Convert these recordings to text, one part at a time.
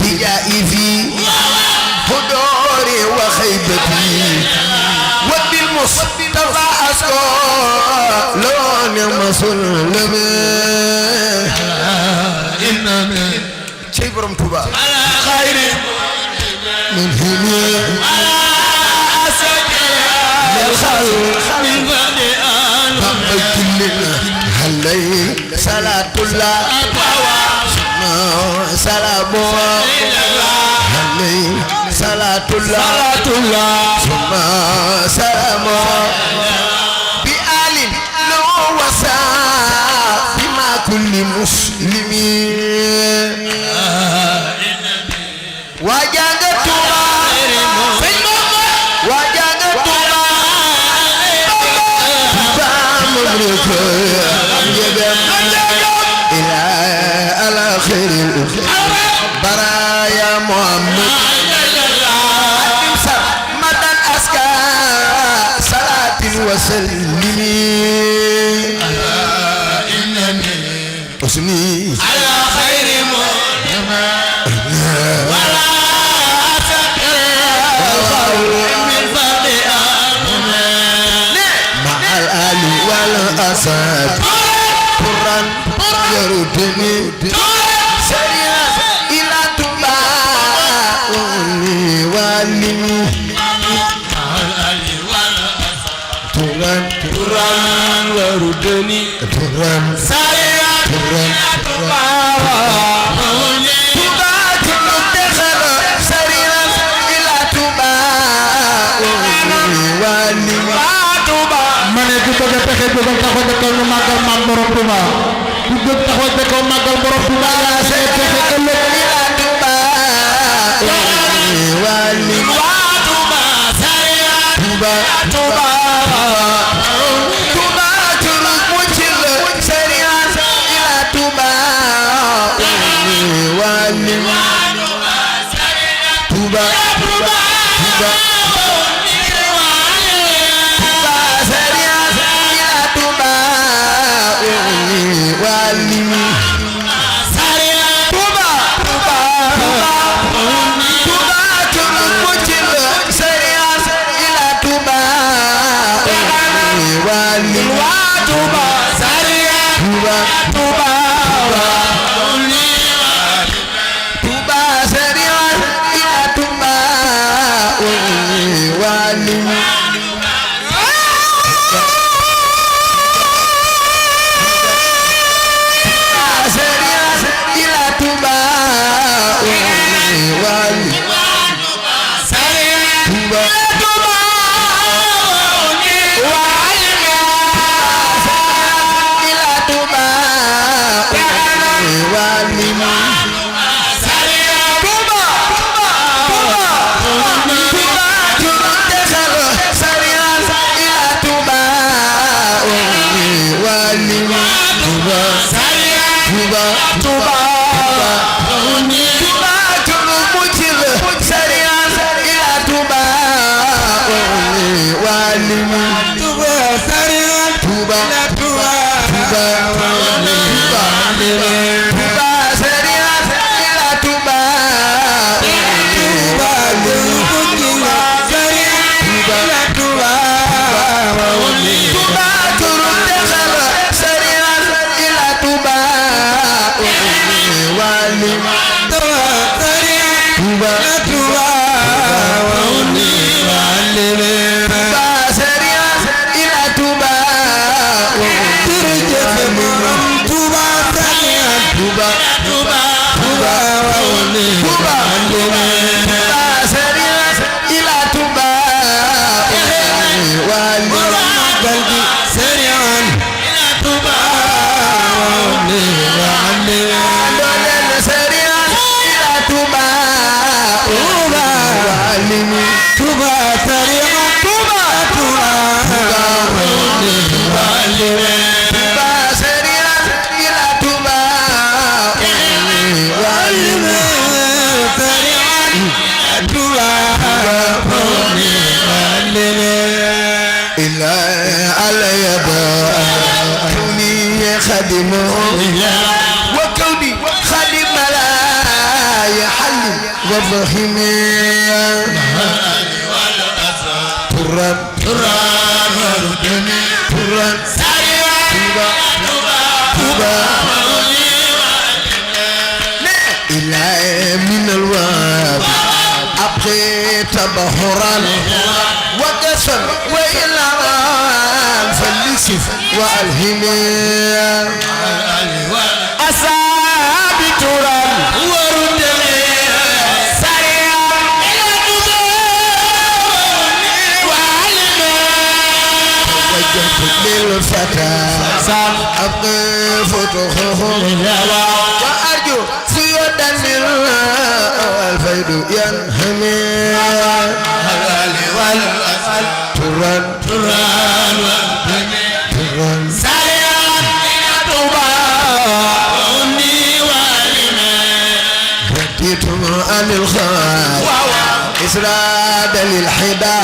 بالالتجاء في فدوري وخيبتي وبالمصطفى أسكو لون مسلم إنما شيء برم توبا على خير من هنا على أسد الخلق من بدء كلنا هلي صلاة الله سلام هلي صلاة الله ثم سلام بآل لو وسا بما كل مسلمين وجدتما وجدتما بامرك إلى الآخر برايا محمد مدن أسكى صلاة وسلمي أسمي على خير ولا أسكر من فضل مع الآل والأسد قرآن يردني سريعا إلى تباع والي تران وردني تران سريعا إلى تباع bëgg pexe bu ko taxaw de ko magal mam borom Touba bu bëgg taxaw de ko magal borom Touba la sey pexe ëllëg ila Touba wali wa Touba sariya Touba Touba Touba turu mucil sariya ila Touba wali wa Touba sariya Touba Touba Touba Touba وفهمي تران تران وردني تران توبا توبا إلهي من الواب أبقي تبهرا وقسم وإلى فلسف وألهمي أصابي تران وردني سريعا إلى تبهرني وعلمي وجهت للفتى أبقي فتوخه وأرجو سيدا الفيد ينهمي تران تران تران سريعا إلى تبهرني وعلمي رديت عن الخير إسراد للحدا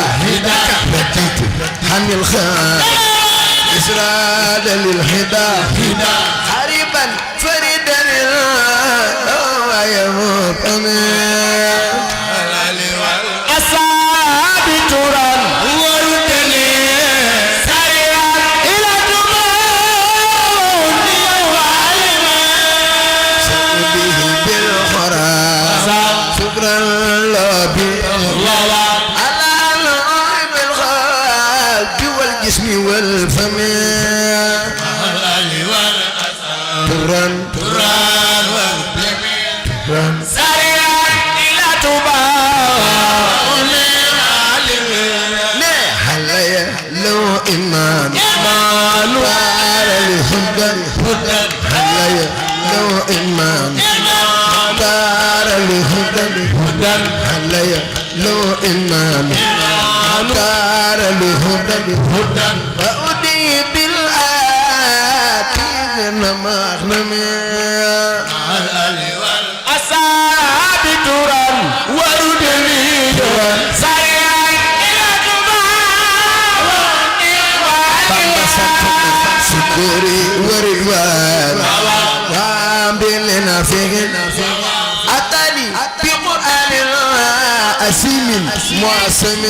رديت عن الخير إسراد للحدا حريبا فريدا يموت أمين أصابي تران وردني سريعا إلى تبهرني وعلمي سأبيه بالخراج شكرا لبي على العيب الخالق والجسم والفم تران تران تران سريعا إلى تبهرني وعلمي هلا لو إيمان طار الهدى هلا لو إيمان طار الهدى هلا لو إيمان طار الهدى وأدي بالآتي مغنمي أصابي تران وردني سريعا إلى تبهرني وعلمي سكري ورضوان وامبلنا فيه أتاني بقرآن أسيم معصم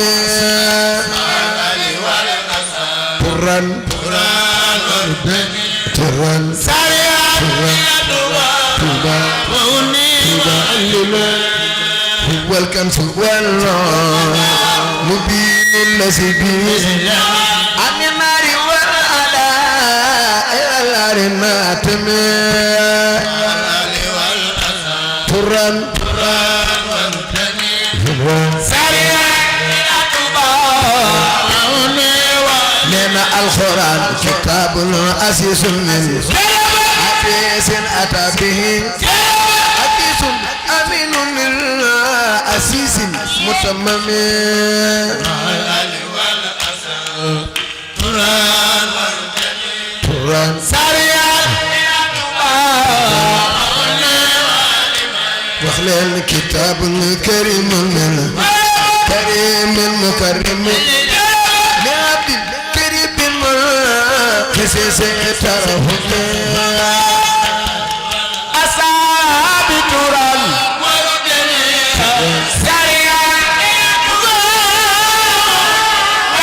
تران تران سريعا إلى تبهرني وعلمي هو الكنز والنار مبين الذي عن النار والأعداء إلى النار الناتم تران سريعا إلى تبهرني لنا القرآن كتاب أسيس من حديث أتى به حديث أمين من أسيس متمم تران سريعا إلى تبهرني وخلى الكتاب الكريم من كريم مكرم لعبد كريم خسيس ترهم أصابي تران سريعا إلى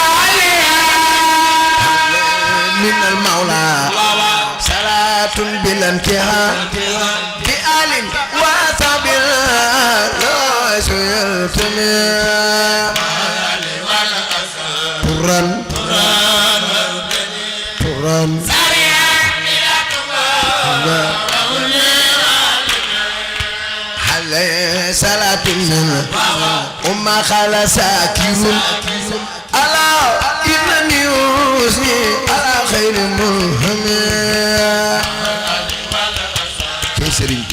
تبهرني من المولى صلاة بلا انتهاء بآل وصحب لا يلتمي تران تران سريعا إلى تبهرني حلي صلاة من خال ساكن ألا إنني أوصي على خير محمد كسري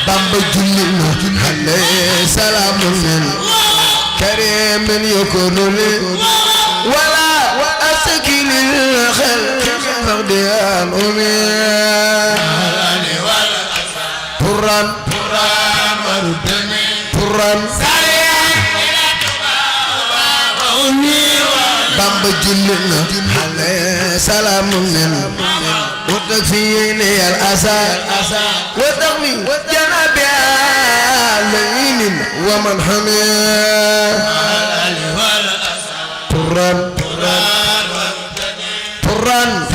بامب جلنا عليه سلام من كريم يكون لي ولا أسكن الخلق فقديان أمي قرآن قرآن بامب Bamba jullina alayhi salaamu min وتكفيني الأسى وتغني جنابي لين ومن حمي طران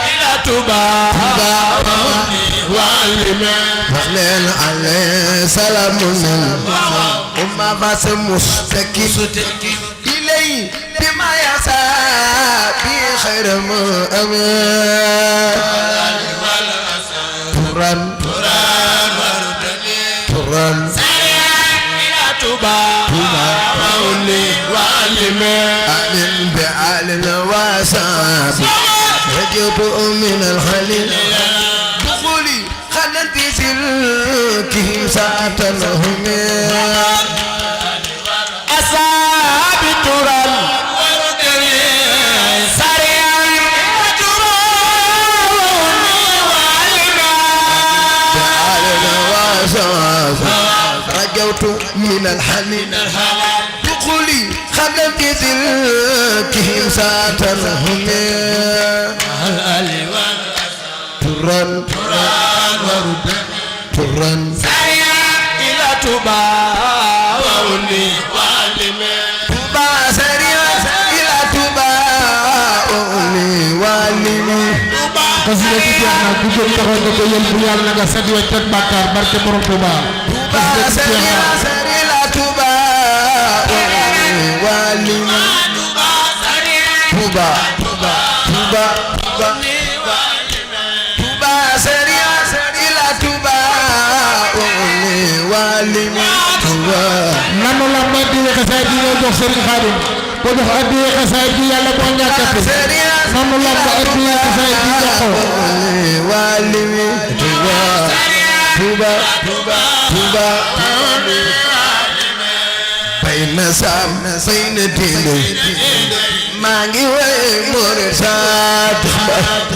إلى توبا وعلم عليه سلام وما فاس مستكين إلي بما يسا بخير مؤمن طران إلى توبا وعلم بعال واساب رجوت من الخليل دخولي خلت في سلكهم ساتنهم أصاب تران سريعا رجوت من الحليل دخولي خلت في سلكهم ساتنهم طران سريعا إلى توبا وولي وعلمي توبا سريعا إلى توبا وولي وعلمي قصيدة تيجانا كجول تخوض كو يلبو يالنا nga set wecc ak bàkkaar barke borom Touba توبا سريعا إلى توبا وولي وعلمي توبا سريعا إلى توبا وولي وعلمي nanu la ma di xasaay di ñoo jox Serigne Khadim ko jox addi xasaay di yàlla boo ñàkkati nanu la ma addi xasaay di jox ko وعلمي توبا بين سام بين دين مانغي وي مرسات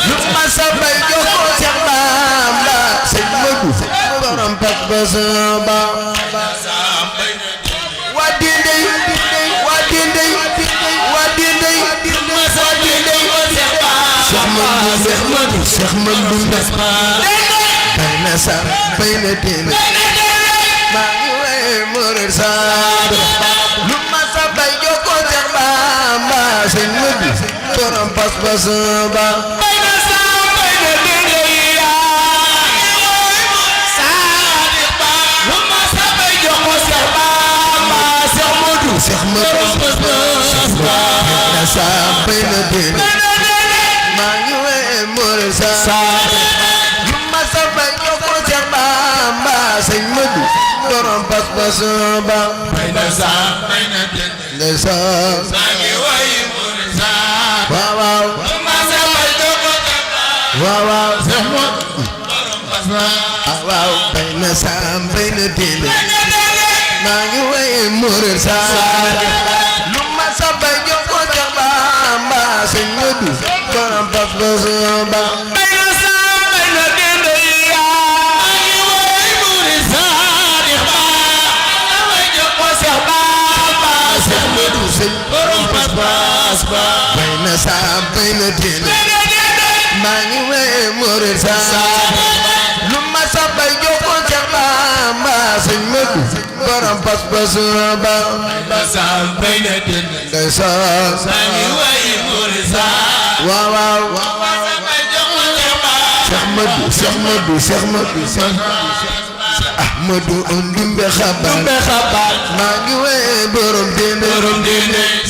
لما سبي جوكو سبامبا سيمدو برام باك بسبا وديندي شيخ مندو بين سام بين دين مانغي وي مرسات لما سبي جوكو سبامبا سيمدو برام باك بسبا Cheikh Modou maa ngi wee Mouride Sarr lu ma samba ñoko Cheikh Bamba Sëñ Modou borom pas-pas ba ndeysaan maa ngi wee Mouride Sarr waaw lu ma samba ñoko waaw Cheikh Modou borom pas-pas waaw bay na sam bay na dile maa ngi wee Mouride Sarr lu ma samba ñoko Cheikh Bamba Sëñ Modou borom pas-pas ba bay na sam bay na dile maa ngi wee Mouride Sarr ñoko Cheikh Bamba Sëñ Modou borom pas-pas ba bay na sam bay na dile maa ngi wee Mouride Sarr lu ma samba ñoko Cheikh Bamba Sëñ Modou borom pas-pas ba ndeysaan waaw Cheikh Modou Ahmadou Ndumbe Xabal maa ngi wee borom dende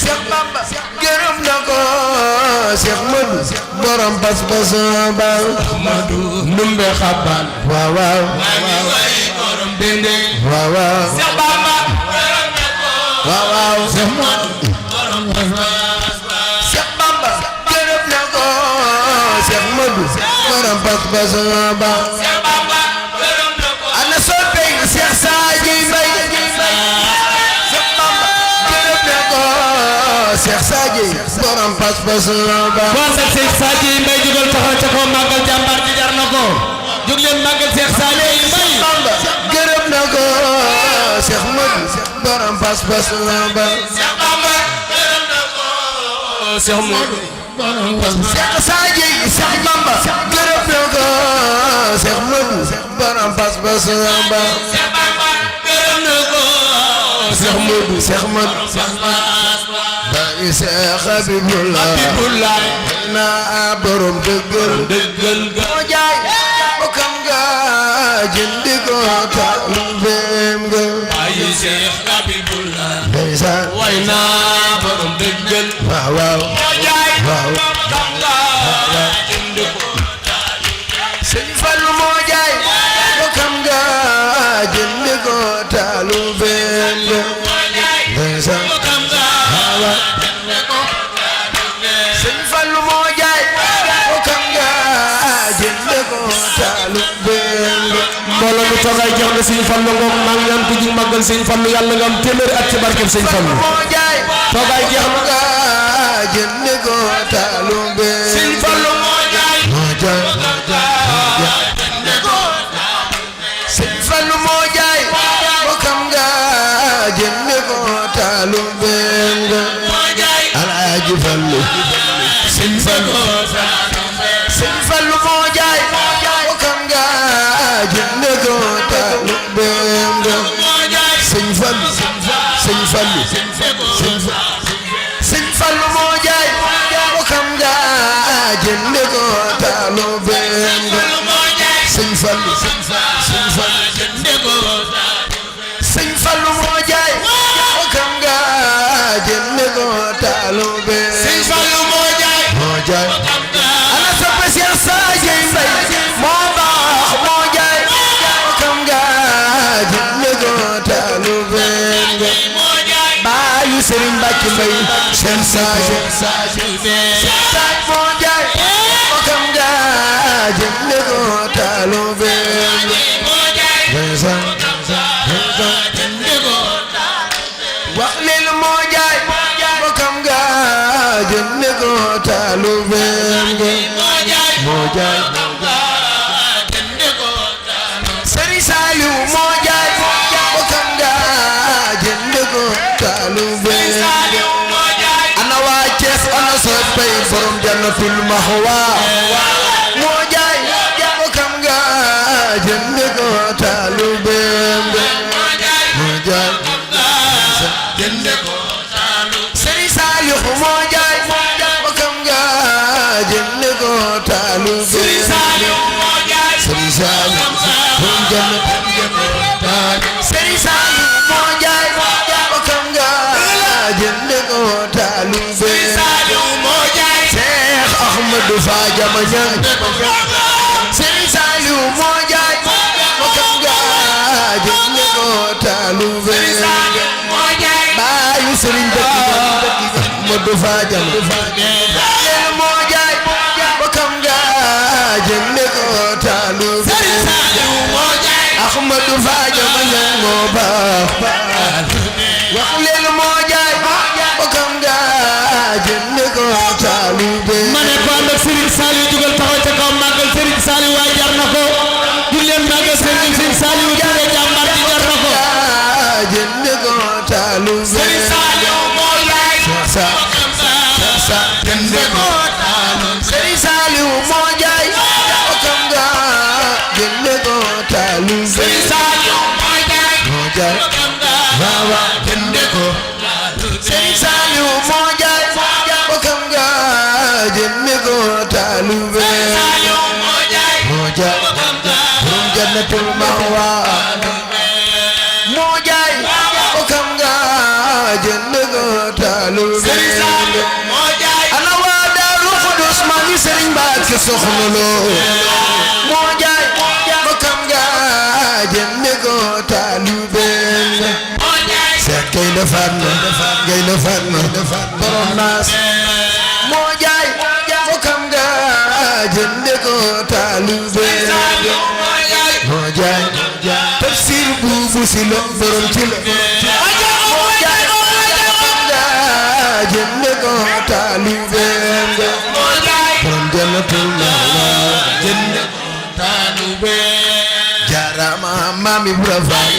Cheikh Bamba gërëm na ko Cheikh Modou borom pas-pas ba Ahmadou Ndumbe Xabal waaw maa ngi wee borom dende waaw Cheikh Bamba gërëm na ko waaw Cheikh Modou borom pas-pas ba Cheikh Bamba gërëm na ko Cheikh Modou borom pas-pas ba Cheikh Bamba gërëm na ko ana soppey Cheikh Sadji Mbaye Cheikh Bamba gërëm na ko Cheikh Sadji borom pas-pas ba bon Cheikh Sadji Mbaye jugal taxaw ca ko màggal jàmbaar ji jar na ko jóg leen màggal Cheikh Sadji Mbaye Bamba gërëm na ko Cheikh Modou borom pas-pas ba Cheikh Bamba gërëm na ko Cheikh Modou Cheikh Sadji Cheikh Bamba gërëm na ko Cheikh Modou borom pas-pas ba gërëm na ko Cheikh Modou Cheikh Modou baay Cheikh Habibullah na borom dëggal moo jaay bokkam nga jëndi ko taalibeem nga baay Cheikh Habibullah ndeysaan way na borom dëggal waaw waaw moo jaay bokkam nga jëndi ko Sëñ Fallu moo jaay bokkam nga jëndi ko taalibeem nga ndeysaan Sëñ Fallu moo jaay bokkam nga jënd ko taalibeem nga mbooloo mi toogaay jeex na Sëñ Fallu ngoog maa ngi ñaan ku ji màggal Sëñ Fallu yàlla nga am téeméeri at ci barkeb Sëñ Fallu moo jaay toogaay jeex na nga jënd ko taalibeem Sëñ Fallu moo jaay Sëñ Fallu moo jaay bokkam nga jënd ko taalibeem nga Alaaji Fallu Sëñ Fallu Sëñ Fallu moo jaay bokkam nga jënd ko taalibeem nga Sëñ Fallu Sëñ Fallu Sëñ Fallu moo jaay bokkam nga jënd ko taalibeem nga Sëñ Fallu Sëñ Fallu Sëñ Fallu moo jaay bokkam nga jënd ko taalibeem Sëñ Fallu moo jaay ana soppe Cheikh Sadji Mbaye moo baax moo jaay bokkam nga jënd ko taalibeem nga baayu Serigne Mbacke Mbaye Cheikh Sadji moo jaay bokkam nga jënd ko taalibeem nga wax leen moo jaay bokkam nga jënd ko taalibeem nga moo jaay Serigne Saliou moo jaay bokkam nga jënd ko taalibeem nga ana waa Thiès ana soppay borom jannatul mahwa moo jaay bokkam nga jënd ko taalibeem nga moo jaay Serigne Saliou moo jaay bokkam nga jënd ko taalibeem Serigne Saliou borom jannatul Serigne Saliou moo jaay bokkam nga jënd ko taalibeem Cheikh Ahmadou Fadiama Niang Serigne Saliou moo jaay bokkam nga jënd ko taalibeem baayu Serigne Dëkk Ahmadou Fadiama moo jaay bokkam nga jënd ko taalibeem Ahmadou Fadiama Niang moo baax wax leen moo jaay bokkam nga jënd ko taalibeem ma ne ko ànd ak Serigne Saliou jugal taxaw ca kaw màggal Serigne Saliou waay jar na ko di leen màggal Serigne Saliou Touré jàmbaar ji jar na ko jënd ko taalibeem Serigne Saliou moo jaay jënd ko Serigne Saliou moo jaay bokkam nga jënd ko taalibeem Serigne Saliou moo jaay waaw jënd ko Serigne Saliou moo jaay bokkam nga jënd ko taalibeem moo jaay borom jannatul mahwa moo jaay bokkam nga jënd ko taalibeem ana waa Daaru Xudoos maa ngi Serigne Mbacke Soxna Lo moo jaay bokkam nga jënd ko taalibeem Seex Gaynde Fatma borom naas moo jaay bokkam nga jënd ko taalibeem moo jaay tafsir buubu si la borom ci la moo jaay bokkam nga jënd ko taalibeem borom jannatul mahwa jënd ko taalibeem jaarama maam Ibra Faal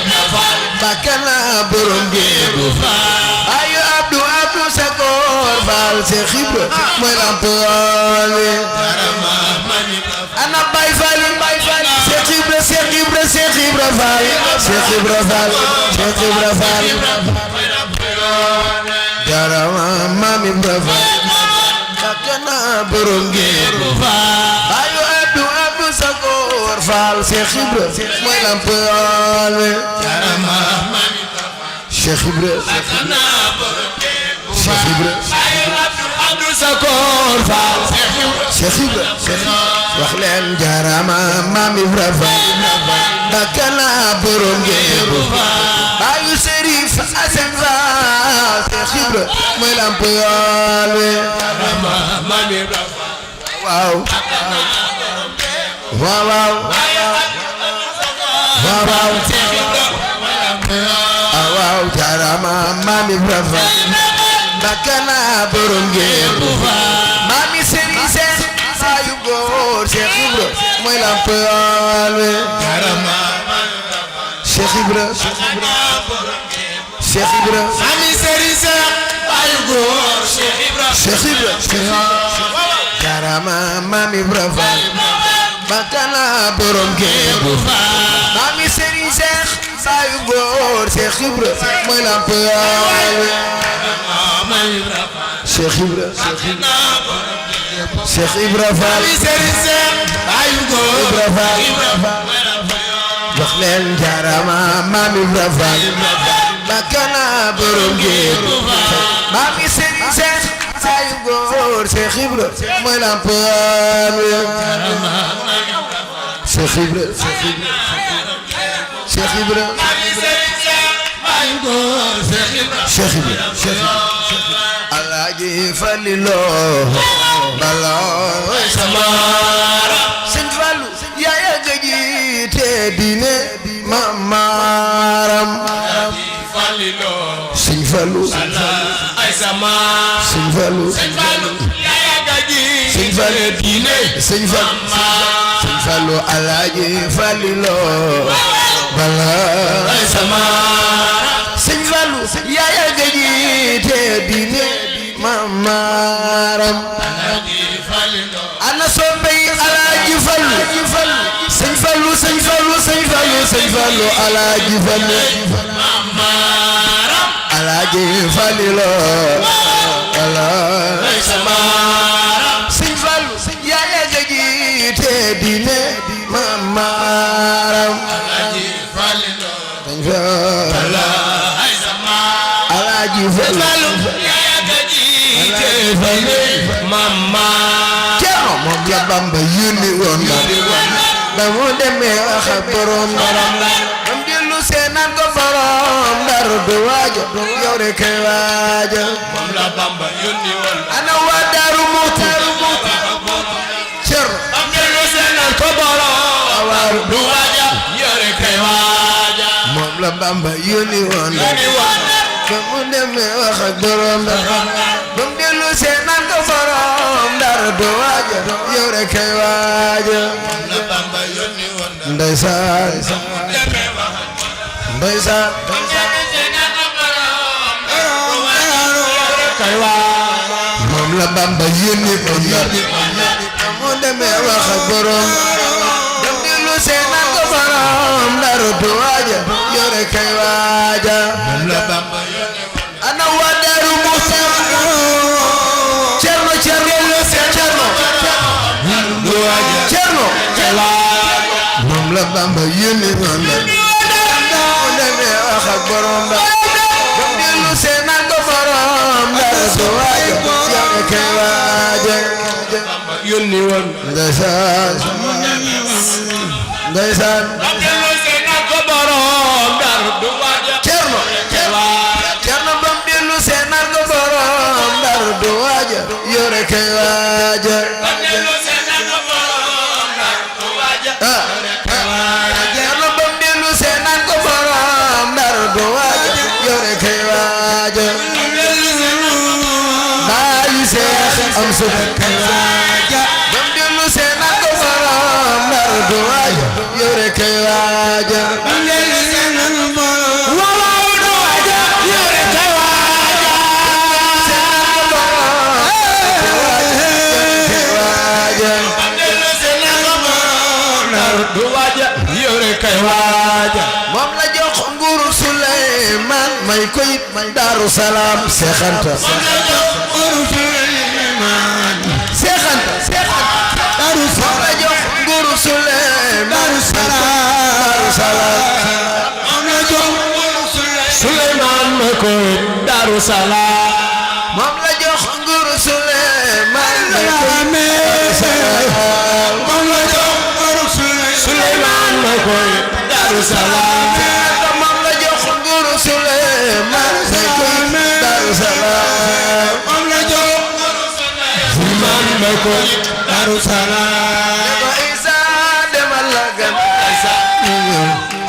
bakana borom géebu ayu Abdou Sakor Fall Cheikh Ibra mooy lamp yoon wi ana Baye Fall Cheikh Ibra Cheikh Ibra Cheikh Ibra Fall Cheikh Ibra Fall Cheikh Ibra Fall jarama Maam Ibra Fall bakana borom ngeen bayu Abdou Sakor Fall Cheikh Ibra mooy lamp yoon wi jarama Cheikh Ibra Cheikh Ibra Abdou Sakor Fall Cheikh Ibra wax leen jarama Maam Ibra Fall bakana borom ngeen bayu Serif Assane Fall Cheikh Ibra mooy lamp yoon wi jarama Maam Ibra waaw waaw waaw waaw waaw jarama Maam Ibra Fall bakana borom ngeen Mami Serigne Cheikh ayu góor Cheikh Ibra mooy lamp yoon wi jarama Cheikh Ibra Cheikh Ibra Mami Serigne Cheikh ayu góor Cheikh Ibra jarama Maam Ibra Fall bakana borom ngeen Mami Serigne Cheikh ayu góor Cheikh Ibra mooy lamp yoon wi Cheikh Ibra Cheikh Ibra Fall ayu góor wax leen jarama Maam Ibra Fall bakana borom ngeen Mami Serigne Cheikh ayu góor Cheikh Ibra mooy lamp yoon wi Cheikh Ibra Cheikh Ibra ayu góor Cheikh Ibra Alaaji Falilo balaay samara Sëñ Fallu yaaya gaji te dine mamaram Sëñ Fallu ay samara Sëñ Fallu yaaya gaji Sëñ Fallu dine Sëñ Fallu Alaaji Falilo balaay samara Sëñ Fallu yaaya gaji te dine mamaram ana soppey Alaaji Fallu Sëñ Fallu Sëñ Fallu Sëñ Fallu Sëñ Fallu Alaaji Fallu mamaram Alaaji Falilo Alaaji mamaram Sëñ Fallu yaaya gaji te dine mamaram Alaaji Falilo Sëñ Fallu Alaaji Fallu mama Cerno moom la Bamba yónni woon ba mu demee wax ak borom Ndar am dellu seenaan ko borom Ndar du waaja yow rek kay waaja moom la Bamba yónni woon ana waa Daaru Muxti Cerno am dellu seenaan ko borom du waaja yow rek kay waaja moom la Bamba yónni woon ba mu demee wax ak borom Ndar bam dellu seenaan ko borom Ndar du waaja yow rek kay waaja ndeysaan ndeysaan moom la Bamba yónni ko Ndar mu demee wax ak borom bam dellu seenaan ko borom Ndar du waaja yow rek kay waaja ana waa Daaru Muxti Cerno moom la Bamba yónni woon mu demee wax ak borom Ndar bam dellu seenaan ko borom Ndar du waaja yow rek kay waaja yónni woon ndeysaan ndeysaan bam dellu seenaan ko borom Ndar du waaja Cerno bam dellu seenaan ko borom Ndar du waaja yow rek kay waaja Cerno bam dellu seenaan ko borom Ndar du waaja yow rek kay waaja baayu Seex am su kay waaja bam dellu seenaan ko borom Ndar du waaja yow rek kay waaja waaw du waaja yow rek kay waaja ko it Daaru Salaam seexanta seexanta Daaru Salaam la jox nguuru Suleymaan Daaru Salaam moom la jox Suleymaan ma ko it Daaru Salaam moom la jox nguuru Suleymaan ma ko it moom la jox nguuru Suleymaan ma ko it Daaru Salaam moom la jox nguuru Suleymaan ma ko it Daaru Salaam moom la jox Suleymaan ma ko it Daaru Salaam ne ko Isa demal la gan Isa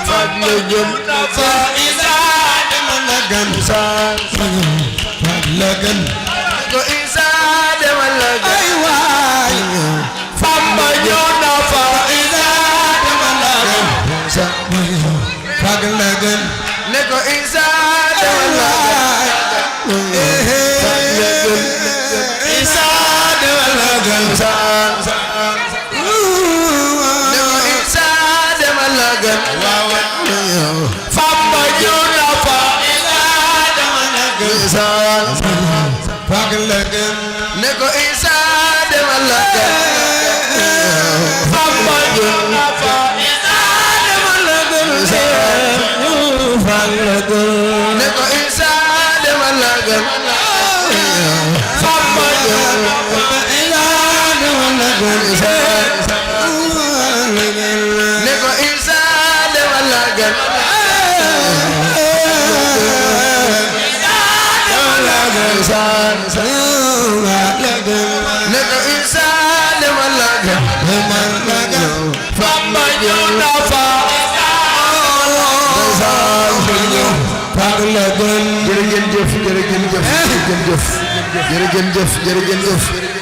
fag la jëm fa Isa demal la gan fag la gan ne ko Isa demal la gan ay waay Bamba ñëw na fa Isa demal la gan fag la gan ne ko Isa demal la gan Isa demal la gan Bamba ñëw na fa Isa demal la gan fag la gan ne ko Isa demal la gan Bamba ñëw na fa Isa demal la gan fag la gan ne ko Isa demal la gan Bamba ñëw na fa Isa demal la gan ne ko Isa demal la gan ne ko Isa demal la gan Bamba ñëw na fa jërëjëf jërëjëf jërëjëf jërëjëf jërëjëf